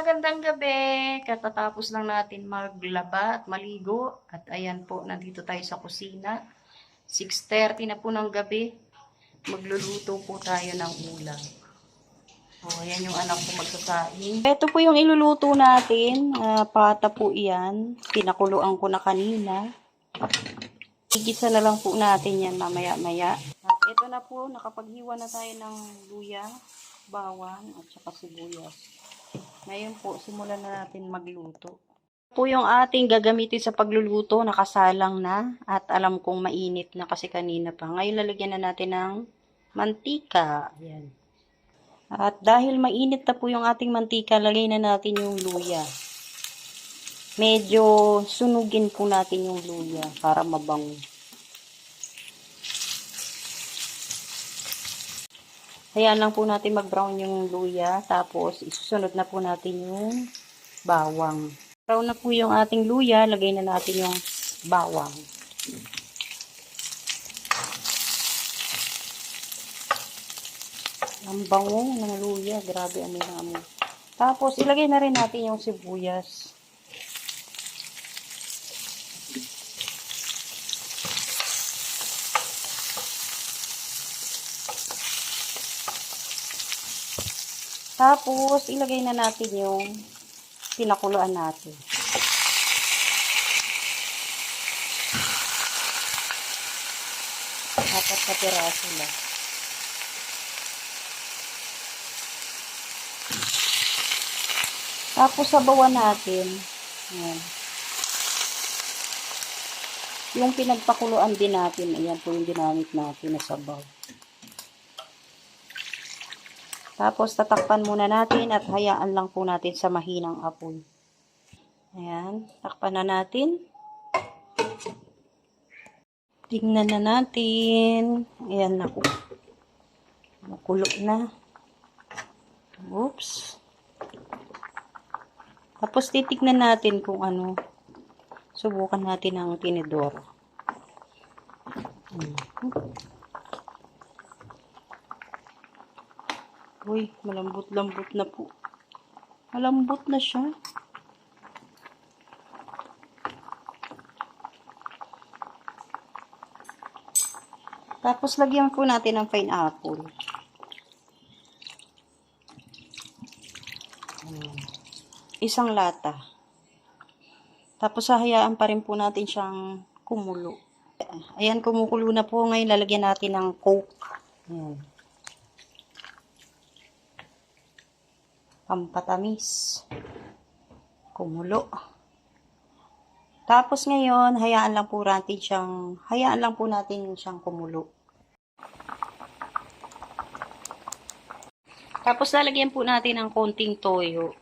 magandang gabi. Katatapos lang natin maglaba at maligo. At ayan po, nandito tayo sa kusina. 6:30 na po ng gabi. Magluluto po tayo ng ulam. O, ayan yung anak ko magsasaing. Ito po yung iluluto natin. Pata po iyan. Pinakuluan ko na kanina. Igisa na lang po natin yan mamaya-maya. At ito na po, nakapaghiwa na tayo ng luya, bawang, at saka sibuyas. Ngayon po, simulan na natin magluto. Po yung ating gagamitin sa pagluluto, nakasalang na at alam kong mainit na kasi kanina pa. Ngayon lalagyan na natin ng mantika. Ayan. At dahil mainit na po yung ating mantika, lagay na natin yung luya. Medyo sunugin po natin yung luya para mabango. Hayaan lang po natin mag-brown yung luya. Tapos, isusunod na po natin yung bawang. Brown na po yung ating luya. Lagay na natin yung bawang. Ang bango ng luya. Grabe, amoy na amoy. Tapos, ilagay na rin natin yung sibuyas. Tapos, ilagay na natin yung pinakuluan natin. Apat na piraso lang. Tapos, sabawan natin. Ayan. Yung pinagpakuluan din natin. Ayan po yung ginamit natin na sabaw. Tapos, tatakpan muna natin at hayaan lang po natin sa mahinang apoy. Ayan. Takpan na natin. Tingnan na natin. Ayan na po. Makulo na. Oops. Tapos, titignan natin kung ano. Subukan natin ang tinidor. Uy, malambot-lambot na po. Malambot na siya. Tapos, lagyan po natin ng pineapple. Isang lata. Tapos, hahayaan pa rin po natin siyang kumulo. Ayan, kumukulo na po. Ngayon, lalagyan natin ng Coke. Ayan. Pampatamis. Kumulo. Tapos ngayon, hayaan lang po natin siyang kumulo. Tapos lalagyan po natin ng konting toyo.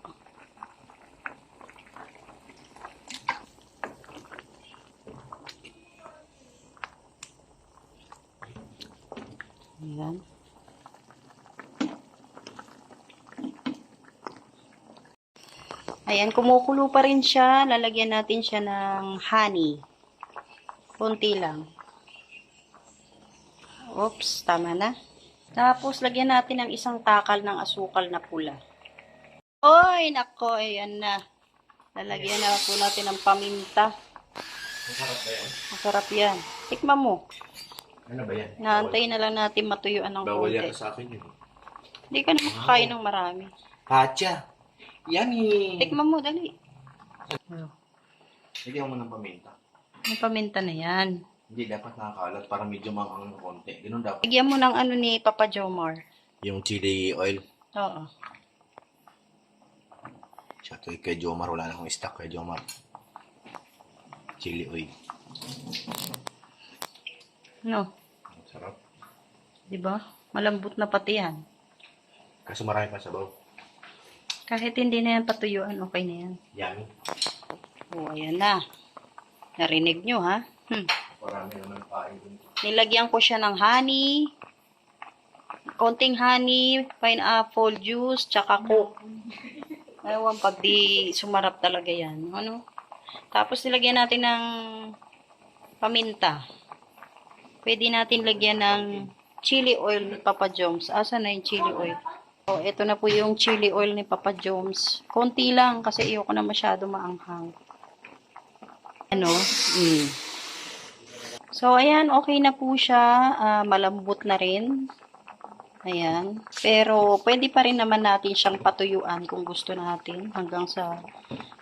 Ayan. Ayan, kumukulo pa rin siya. Lalagyan natin siya ng honey. Konti lang. Oops, tama na. Tapos, lagyan natin ng isang takal ng asukal na pula. Oy, nako, ayan na. Lalagyan na po natin ng paminta. Masarap ba yan? Masarap yan. Tikman mo. Ano ba yan? Naantay na lang natin matuyuan ng Bawal konti. yan sa akin yun. Hindi ka na makakain ng marami. Hacha! Yummy! Tikman mo, dali. Lagyan mo ng paminta. May paminta na yan. Hindi dapat nakakalat para medyo manghang ng konti. Ganun dapat. Lagyan mo ng ano ni Papa Jomar. Yung chili oil. Oo. Siya to kay Jomar. Wala na akong stock kay Jomar. Chili oil. No, Ang sarap. diba? Malambot na pati yan. Kaso marami pa sabaw. Kahit hindi na yan patuyuan, okay na yan. Yummy. O, ayan na. Narinig nyo, ha? Marami naman kain dun. Nilagyan ko siya ng honey, konting honey, pineapple juice, tsaka Coke. Ewan, pag di sumarap talaga yan. Ano? Tapos nilagyan natin ng paminta. Pwede natin lagyan ng chili oil ni Papa Joms. Asa na yung chili oil? So, ito na po yung chili oil ni Papa Jones. Konti lang kasi ayoko na masyado maanghang. Ano? So, ayan, okay na po siya. Malambot na rin. Ayan. Pero, pwede pa rin naman natin siyang patuyuan kung gusto natin. Hanggang sa,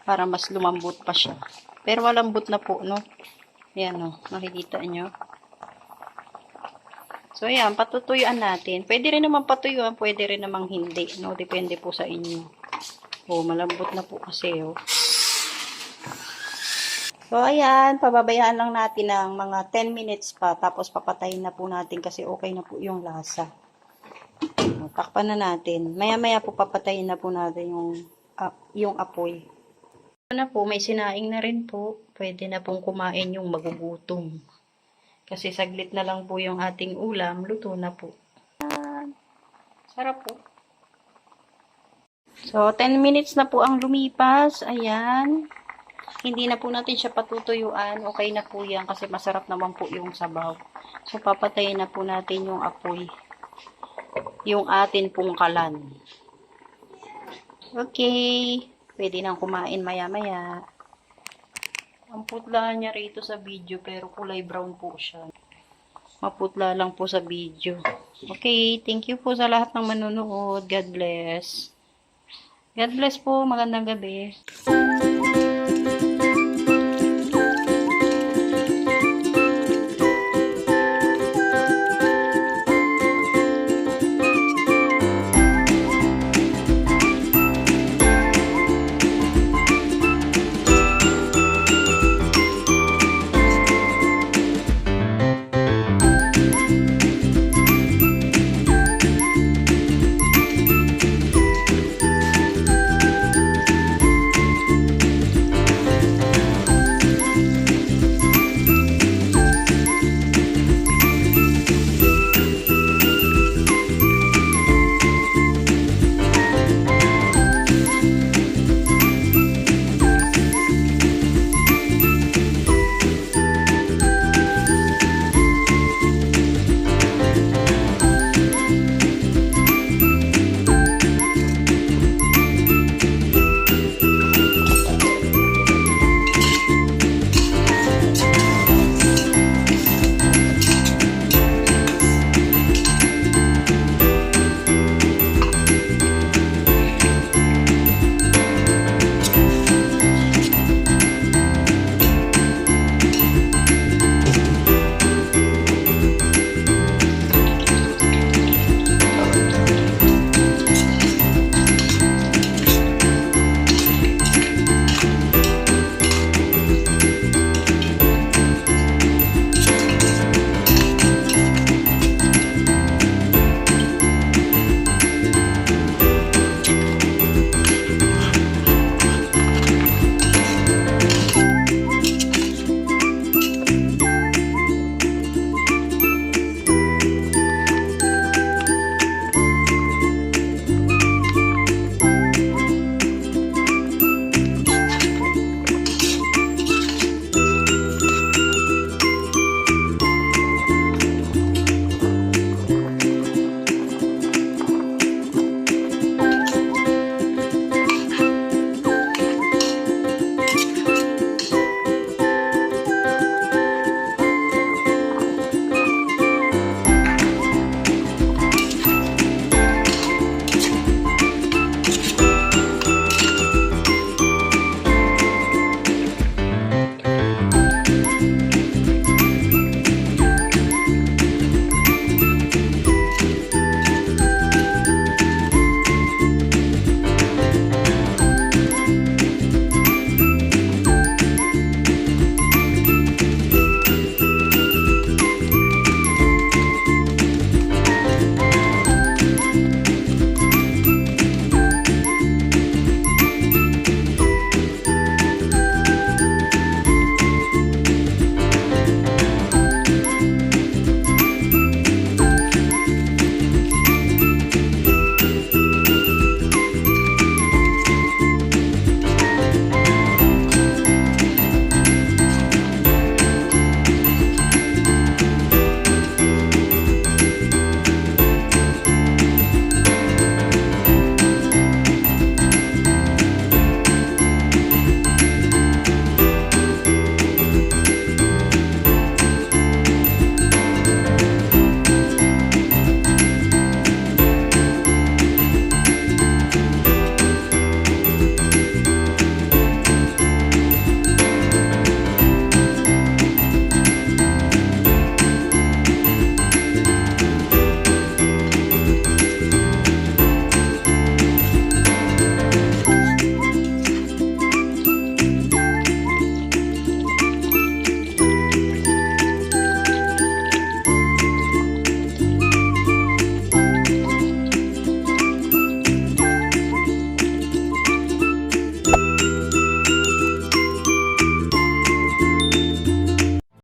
para mas lumambot pa siya. Pero, malambot na po, no? Ayan, no? Nakikita nyo. So, ayan, patutuyuan natin. Pwede rin naman patuyuan, pwede rin namang hindi, no? Depende po sa inyo. Oh, malambot na po kasi, oh. So, ayan, pababayaan lang natin ng mga 10 minutes pa, tapos papatayin na po natin kasi okay na po yung lasa. O, takpan na natin. Maya-maya po papatayin na po natin yung apoy. Na po, may sinaing na rin po. Pwede na pong kumain yung magugutom. Kasi saglit na lang po yung ating ulam, luto na po. Sarap po. So, 10 minutes na po ang lumipas. Ayan. Hindi na po natin siya patutuyuan. Okay na po yan kasi masarap naman po yung sabaw. So, papatayin na po natin yung apoy. Yung atin pong kalan. Okay. Pwede nang kumain maya-maya. Ang putla niya rito sa video pero kulay brown po siya. Maputla lang po sa video. Okay. Thank you po sa lahat ng manunood. God bless. God bless po. Magandang gabi.